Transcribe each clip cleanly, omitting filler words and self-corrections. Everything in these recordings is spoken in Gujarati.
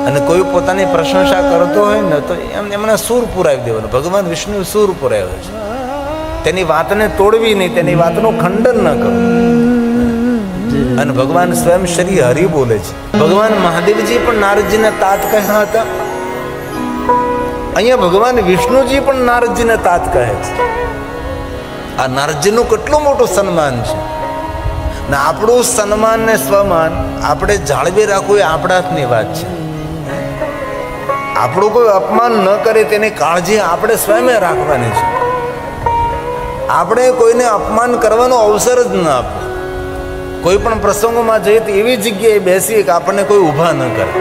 અને કોઈ પોતાની પ્રશંસા કરતો હોય ને તો એમને સૂર પુરાવી દેવાનું. ભગવાન વિષ્ણુ સૂર પુરાવ્યો છે. તેની વાતને તોડવી નહીં, તેની વાતનું ખંડન ન કરવું. અને ભગવાન સ્વયં શ્રી હરિ બોલે છે. ભગવાન મહાદેવજી પણ નારદજીને તાત કહ્યા હતા. અહીંયા ભગવાન વિષ્ણુજી પણ નારદજીને તાત કહે છે. આ નારદજીનું કેટલું મોટું સન્માન છે ને આપણું સન્માન ને સ્વમાન આપણે જાળવી રાખવું એ આપણા હાથની વાત છે. આપણું કોઈ અપમાન ન કરે તેની કાળજી આપણે સ્વયં રાખવાની છે. આપણે કોઈને અપમાન કરવાનો અવસર જ ન આપે. કોઈ પણ પ્રસંગોમાં જઈએ તો એવી જગ્યાએ બેસીએ કે આપણને કોઈ ઊભા ન કરે,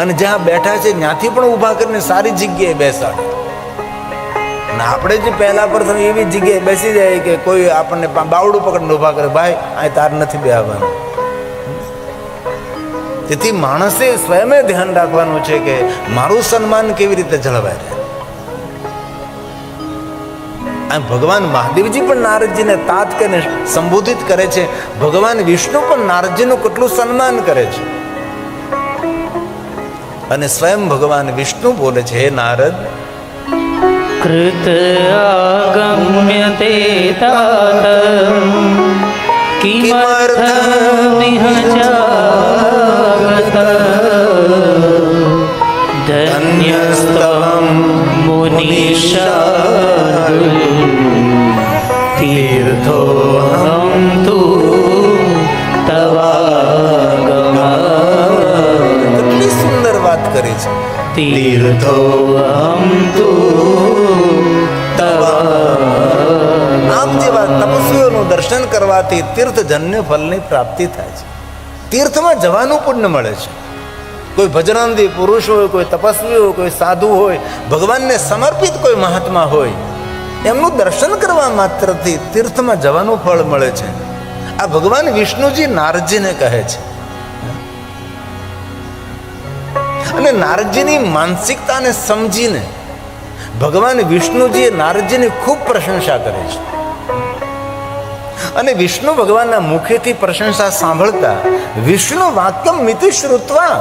અને જ્યાં બેઠા છે ત્યાંથી પણ ઊભા કરીને સારી જગ્યાએ બેસાડે. અને આપણે જે પહેલા પ્રથમ એવી જગ્યાએ બેસી જાય કે કોઈ આપણને બાવડું પકડીને ઊભા કરે, ભાઈ આ તાર નથી બેહવાનું. તેથી માણસે સ્વયં ધ્યાન રાખવાનું છે કે મારું સન્માન કેવી રીતે જળવાય રહે. ભગવાન મહાદેવજી પણ નારદજીને તાત કરીને સંબોધિત કરે છે. ભગવાન વિષ્ણુ પણ નારદજીનું કેટલું સન્માન કરે છે. અને સ્વયં ભગવાન વિષ્ણુ બોલે છે, હે નારદ, કૃત આગમ્ય તે તાત કિમર્થમિહ જાગત ધન્યસ્તમ મુનિશાર્દુલ તીર્થોહમ તુ તવાગમાન. કેટલી સુંદર વાત કરી છે. તીર્થોહમ તુ તવાગમાન. આમ જેવા તપસ્વીઓનું દર્શન કરવાથી તીર્થજન્ય ફળની પ્રાપ્તિ થાય છે. તીર્થમાં જવાનું પુણ્ય મળે છે. કોઈ ભજનાંદી પુરુષ હોય, કોઈ તપસ્વી હોય, કોઈ સાધુ હોય, ભગવાનને સમર્પિત કોઈ મહાત્મા હોય, એમનું દર્શન કરવા માત્રથી તીર્થમાં જવાનું ફળ મળે છે. આ ભગવાન વિષ્ણુજી નારદજીને કહે છે. અને નારદજીની માનસિકતાને સમજીને ભગવાન વિષ્ણુજીએ નારદજીની ખૂબ પ્રશંસા કરી છે. અને વિષ્ણુ ભગવાનના મુખેથી પ્રશંસા સાંભળતા વિષ્ણુ વાક્યમ મિતિ શ્રુત્વા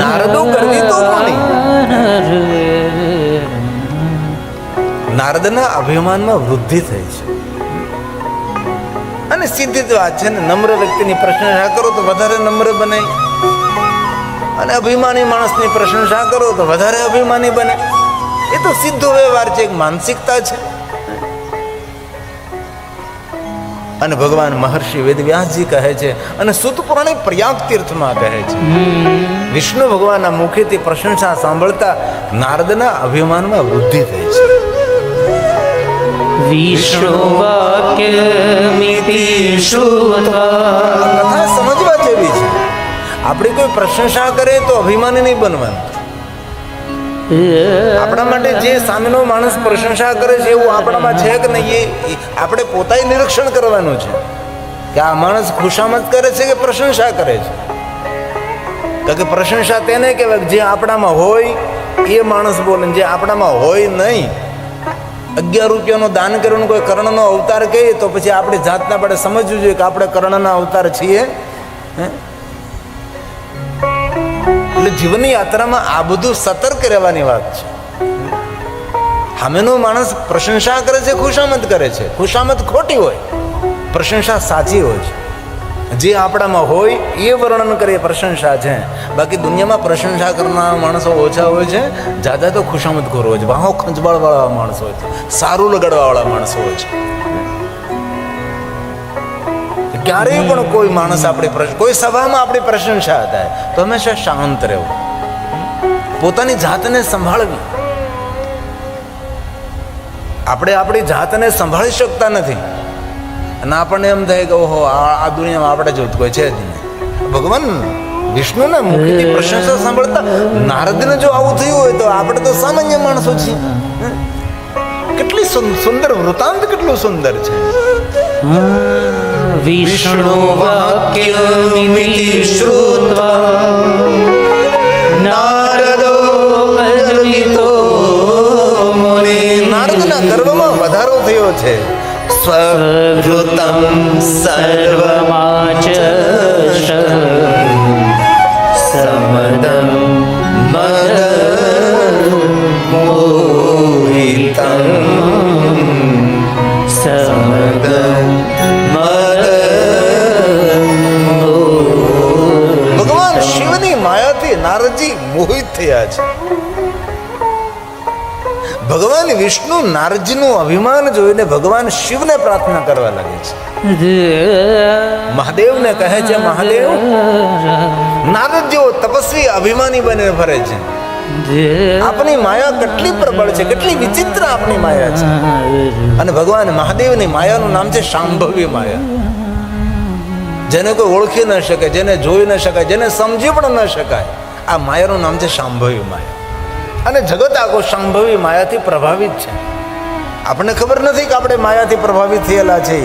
નારદો કરવી તો કોની. નારદના અભિમાનમાં વૃદ્ધિ થઈ છે. અને સીધી જ વાત છે ને, નમ્ર વ્યક્તિની પ્રશંસા કરો તો વધારે નમ્ર બને, અને અભિમાની માણસની પ્રશંસા કરો તો વધારે અભિમાની બને. એ તો સીધો વ્યવહાર છે, એક માનસિકતા છે. અને ભગવાન મહર્ષિ વેદવ્યાસજી કહે છે, અને સૂત પુરાણી પ્રયાગ તીર્થમાં કહે છે, વિષ્ણુ ભગવાનના મુખેથી પ્રશંસા સાંભળતા નારદના અભિમાનમાં વૃદ્ધિ થઈ છે. વિષ્ણુ વાક્યમિતિ શ્રુત્વા. કથા સમજવા જેવી છે. આપણે કોઈ પ્રશંસા કરે તો અભિમાની નહીં બનવાનું. આપણા માટે જે સામેનો માણસ પ્રશંસા કરે છે એવું આપણામાં છે કે નહીં, એ આપણે પોતાએ નિરીક્ષણ કરવાનું છે કે આ માણસ ખુશામત કરે છે કે પ્રશંસા કરે છે. કારણ કે પ્રશંસા તેને કહેવાય જે આપણામાં હોય એ માણસ બોલે, જે આપણામાં હોય નહીં. 11 રૂપિયાનું દાન કરવાનું કોઈ કર્ણનો અવતાર કહીએ તો પછી આપણે જાતના આપણે સમજવું જોઈએ કે આપણે કર્ણના અવતાર છીએ. એટલે જીવનની યાત્રામાં આ બધું સતર્ક રહેવાની વાત છે. સામેનો માણસ પ્રશંસા કરે છે, ખુશામત કરે છે, ખુશામત ખોટી હોય, પ્રશંસા સાચી હોય છે. જે આપણામાં હોય એ વર્ણન કરે પ્રશંસા છે. બાકી દુનિયામાં પ્રશંસા કરનારા માણસો ઓછા હોય છે, જ્યાદા તો ખુશામત ખોર હોય છે, વાહો ખંચવાળવાળા માણસો હોય છે, સારું લગાડવાવાળા માણસો હોય છે. ક્યારેય પણ કોઈ માણસ કોઈ સભામાં આપણી પ્રશંસા થાય તો હંમેશા શાંત રહેવું, પોતાની જાતને સંભાળવી. આપણે આપણી જાતને સંભાળી શકતા નથી અને આપણને એમ થાય કે ઓહો આ દુનિયામાં આપણે જેવું કોઈ છે જ નહીં. ભગવાન વિષ્ણુના મુખથી પ્રશંસા સાંભળતા નારદને જો આવું થયું હોય તો આપણે તો સામાન્ય માણસો છીએ. કેટલી સુંદર વૃતાંત, કેટલું સુંદર છે. વિષ્ણુ વાક્યમિતિ શ્રુત્વા નારદો ગર્વિતો મુનિ. નારદના ગર્વમાં વધારો થયો છે. સ્વવૃતમ સર્વમાચ સમ નારદજી મોહિત થયા છે. ભગવાન વિષ્ણુ નારદજીનું અભિમાન જોઈને ભગવાન શિવને પ્રાર્થના કરવા લાગે છે. મહાદેવને કહે છે, મહાદેવ, નારદ જેવો તપસ્વી અભિમાની બનીને ફરે છે. આપની માયા કેટલી પ્રબળ છે, કેટલી વિચિત્ર આપની માયા છે. અને ભગવાન મહાદેવની માયાનું નામ છે શાંભવી માયા. જેને કોઈ ઓળખી ન શકે, જેને જોઈ ન શકાય, જેને સમજી પણ ન શકાય, આ માયાનું નામ છે શાંભવી માયા. અને જગત આખો શાંભવી માયાથી પ્રભાવિત છે. આપણને ખબર નથી કે આપણે માયાથી પ્રભાવિત થયેલા છે,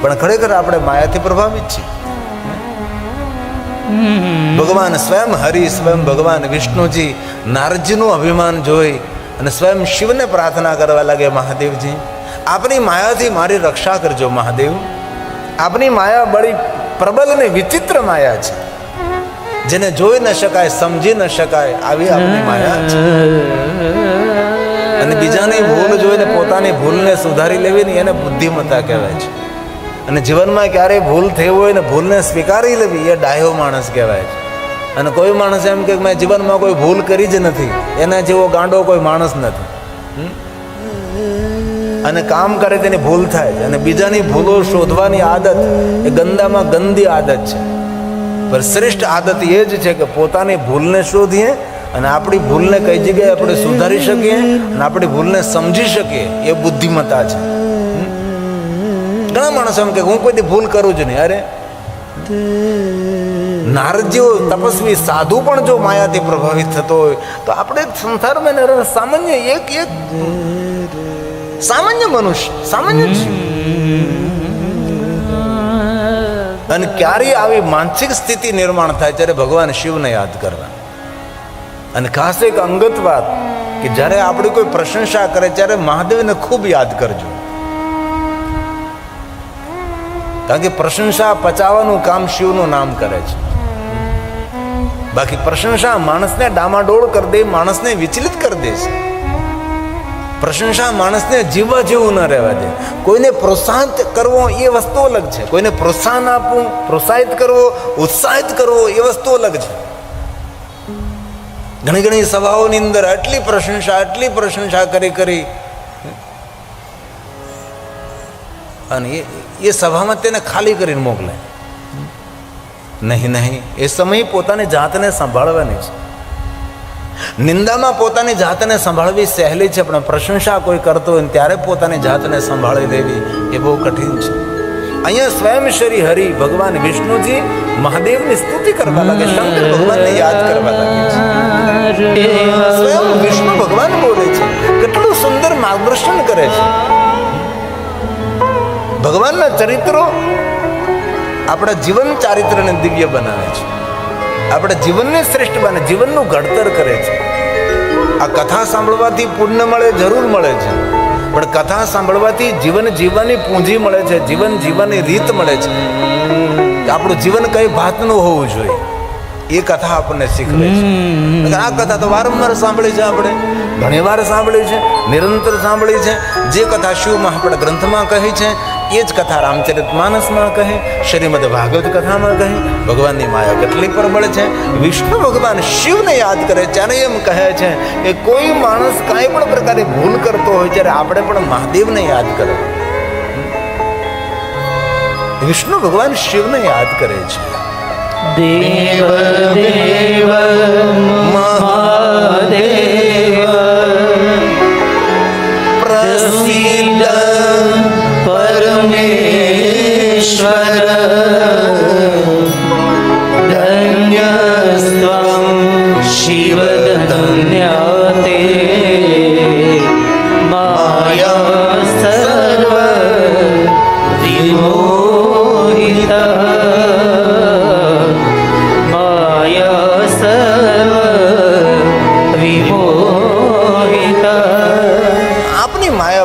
પણ ખરેખર આપણે માયાથી પ્રભાવિત છીએ. ભગવાન સ્વયં હરિ, સ્વયં ભગવાન વિષ્ણુજી નારદજીનું અભિમાન જોઈ અને સ્વયં શિવને પ્રાર્થના કરવા લાગે, મહાદેવજી, આપની માયાથી મારી રક્ષા કરજો. મહાદેવ, આપની માયા બડી પ્રબલ અને વિચિત્ર માયા છે, જેને જોઈ ન શકાય, સમજી ન શકાય, આવી આપની માયા છે. અને બીજાની ભૂલ જોઈને પોતાની ભૂલને સુધારી લેવી ને એને બુદ્ધિમત્તા કહેવાય છે. અને જીવનમાં ક્યારેય ભૂલ થઈ હોય ને ભૂલને સ્વીકારી લેવી એ ડાયો માણસ કહેવાય છે. અને કોઈ માણસ એમ કે મેં જીવનમાં કોઈ ભૂલ કરી જ નથી, એના જેવો ગાંડો કોઈ માણસ નથી. અને કામ કરે તેની ભૂલ થાય છે. અને બીજાની ભૂલો શોધવાની આદત એ ગંદામાં ગંદી આદત છે. પણ શ્રેષ્ઠ આદત એ જ છે કે પોતાની ભૂલને શોધીએ અને આપણી ભૂલને કઈ જગ્યાએ આપણે સુધારી શકીએ અને આપણી ભૂલને સમજી શકીએ, એ બુદ્ધિમત્તા છે. ઘણા માણસો એમ કે હું કોઈ ભૂલ કરું જ નહીં. અરે, નારદ જેવો તપસ્વી સાધુ પણ જો માયાથી પ્રભાવિત થતો હોય તો આપણે સંસારમાં સામાન્ય એક સામાન્ય મનુષ્ય, સામાન્ય જીવ. અને ક્યારેય આવી માનસિક સ્થિતિ નિર્માણ થાય ત્યારે ભગવાન શિવને યાદ કરવા. અને ખાસ એક અંગત વાત કે જ્યારે આપણે કોઈ પ્રશંસા કરે ત્યારે મહાદેવને ખૂબ યાદ કરજો. કારણ કે પ્રશંસા પચાવવાનું કામ શિવનું નામ કરે છે. બાકી પ્રશંસા માણસને ડામાડોળ કરી દે, માણસને વિચલિત કરી દે છે. પ્રશંસા માણસને જીવવા જેવું ન રહેવા દે. કોઈને પ્રોત્સાહિત કરવો એ વસ્તુ અલગ છે, કોઈને પ્રોત્સાહન આપવું, પ્રોત્સાહિત કરવો, ઉત્સાહિત કરવો એ વસ્તુ અલગ છે. ઘણી ઘણી સભાઓની અંદર આટલી પ્રશંસા કરી અને એ સભામાં તેને ખાલી કરીને મોકલે. નહીં, એ સમય પોતાની જાતને સંભાળવાની છે. નિંદામાં પોતાની જાતને સંભાળવી સહેલી છે, પણ પ્રશંસા કોઈ કરતો હોય ત્યારે પોતાની જાતને સંભાળી લેવી એ બહુ કઠિન છે. અહીંયા સ્વયં શ્રી હરિ ભગવાન વિષ્ણુજી મહાદેવની સ્તુતિ કરવા લાગે, શંકર ભગવાનને યાદ કરવા લાગે છે. સ્વયં વિષ્ણુ ભગવાન બોલે છે, કેટલું સુંદર માર્ગદર્શન કરે છે. ભગવાનના ચરિત્રો આપણા જીવન ચારિત્રને દિવ્ય બનાવે છે, આપણા જીવનને શ્રેષ્ઠ બને, જીવનનું ઘડતર કરે છે. આ કથા સાંભળવાથી પુણ્ય મળે, જરૂર મળે છે, પણ કથા સાંભળવાથી જીવન જીવવાની પૂંજી મળે છે, જીવન જીવવાની રીત મળે છે. આપણું જીવન કઈ ભાતનું હોવું જોઈએ એ કથા આપણને શીખવે છે. આ કથા તો વારંવાર સાંભળી છે, આપણે ઘણીવાર સાંભળી છે, નિરંતર સાંભળી છે. જે કથા શિવમાં આપણા ગ્રંથમાં કહી છે એ જ કથા રામચરિતમાનસમાં કહે, શ્રીમદ ભાગવત કથામાં કહે. ભગવાનની માયા કેટલી પ્રબળ છે. વિષ્ણુ ભગવાન શિવને યાદ કરે ત્યારે એમ કહે છે કે કોઈ માણસ કાંઈ પણ પ્રકારે ભૂલ કરતો હોય ત્યારે આપણે પણ મહાદેવને યાદ કરો. વિષ્ણુ ભગવાન શિવને યાદ કરે છે. દેવ દેવ મહાદેવ પ્રસિદ્ધ પરમેશ્વર ધન્યસ્ત્વં શિવ ધન્યતે માયા સર્વ વિમોહિતા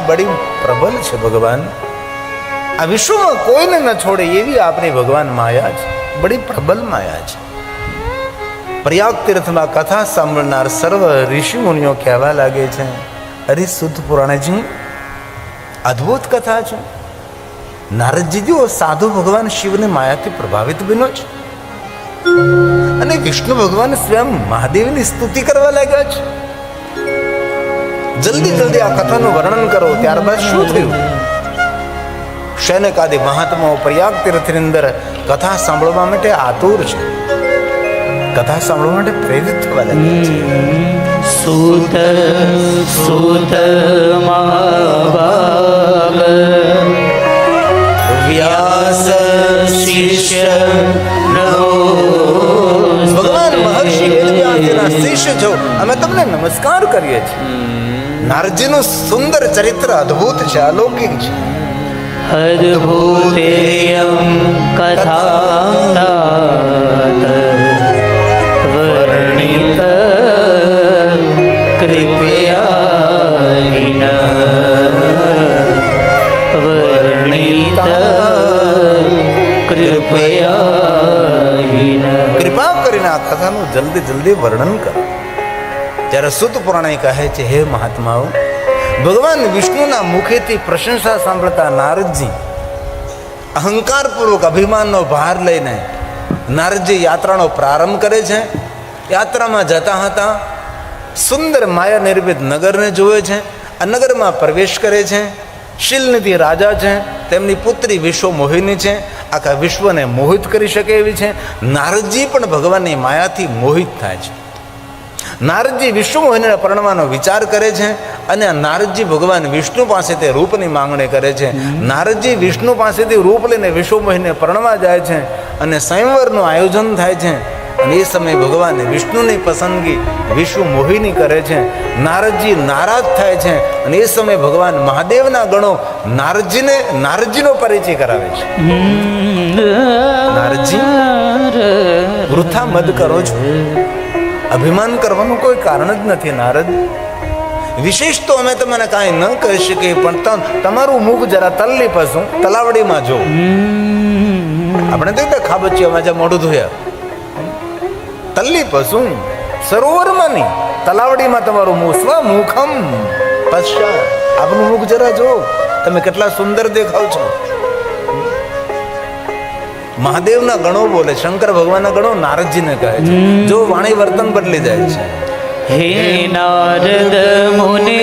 બડી પ્રબલ છે ભગવાન. આ વિશ્વમાં કોઈને ન છોડે એવી આપણી ભગવાન માયા છે, બડી પ્રબલ માયા છે. પ્રયાગ તીર્થમાં કથા સાંભળનાર સર્વ ઋષિ મુનિઓ કહેવા લાગે છે, અરે શુદ્ધ પુરાણજી અદ્ભુત કથા છે. નારદજી જો સાધુ ભગવાન શિવને માયાથી પ્રભાવિત બન્યો છે. અને વિષ્ણુ ભગવાન સ્વયં મહાદેવની સ્તુતિ કરવા લાગ્યા છે. જલ્દી જલ્દી આ કથાનું વર્ણન કરો. ત્યારબાદ શું થયું? શૌનકાદિ મહાત્માઓ પ્રયાગ તીર્થની અંદર કથા સાંભળવા માટે આતુર છે, કથા સાંભળવા માટે પ્રેરિત થવા લાગ્યા છે. સૂત સૂત મહાભાગ વ્યાસ શિષ્ય ભગવાન મહર્ષિ વેદવ્યાસજીના શિષ્ય છો, અમે તમને નમસ્કાર કરીએ છીએ. નારદજીનું સુંદર ચરિત્ર અદ્ભુત છે, અલૌકિક છે. અદ્ભુતેયં કથાનાથ વર્ણિત કૃપયાહીન વર્ણિત કૃપયાહીન. કૃપા કરીને આ કથાનું જલ્દી જલ્દી વર્ણન કરો. ત્યારે સુત પુરાણે કહે છે, હે મહાત્માઓ, ભગવાન વિષ્ણુના મુખેથી પ્રશંસા સાંભળતા નારદજી અહંકારપૂર્વક અભિમાનનો ભાર લઈને નારદજી યાત્રાનો પ્રારંભ કરે છે. યાત્રામાં જતા હતા સુંદર માયા નિર્મિત નગરને જુએ છે. આ નગરમાં પ્રવેશ કરે છે. શિલનિધિ રાજા છે, તેમની પુત્રી વિશ્વ મોહિની છે, આખા વિશ્વને મોહિત કરી શકે એવી છે. નારદજી પણ ભગવાનની માયાથી મોહિત થાય છે. નારદજી વિષ્ણુ મોહિનીને પરણવાનો વિચાર કરે છે અને આ નારદજી ભગવાન વિષ્ણુ પાસેથી રૂપની માંગણી કરે છે. નારદજી વિષ્ણુ પાસેથી રૂપ લઈને વિશ્વ મોહિનીને પરણવા જાય છે અને સ્વયંવરનું આયોજન થાય છે. અને એ સમયે ભગવાન વિષ્ણુની પસંદગી વિશ્વ મોહિની કરે છે. નારદજી નારાજ થાય છે અને એ સમયે ભગવાન મહાદેવના ગણો નારદજીનો પરિચય કરાવે છે. નારદજી, વૃથા મદ કરો છો, અભિમાન કરવાનું કોઈ કારણ જ નથી. નારદ, વિશેષ તો અમે તમને કાંઈ ન કહી શકીએ, પણ તમારું મુખ જરા તલ્લી પસું તલાવડીમાં જો. આપણે તો ખાબચિયામાં જ્યાં મોઢું ધોયા, તલ્લી પસું સરોવરમાં નહીં, તલાવડીમાં તમારું મુખ. સ્વમુખમ પશ્ચાત, આપનું મુખ જરા જો, તમે કેટલા સુંદર દેખાવ છો. મહાદેવના ગણો બોલે, શંકર ભગવાનના ગણો નારદજીને કહે છે. જો વાણી વર્તન બદલી જાય છે. હે નારદ મુનિ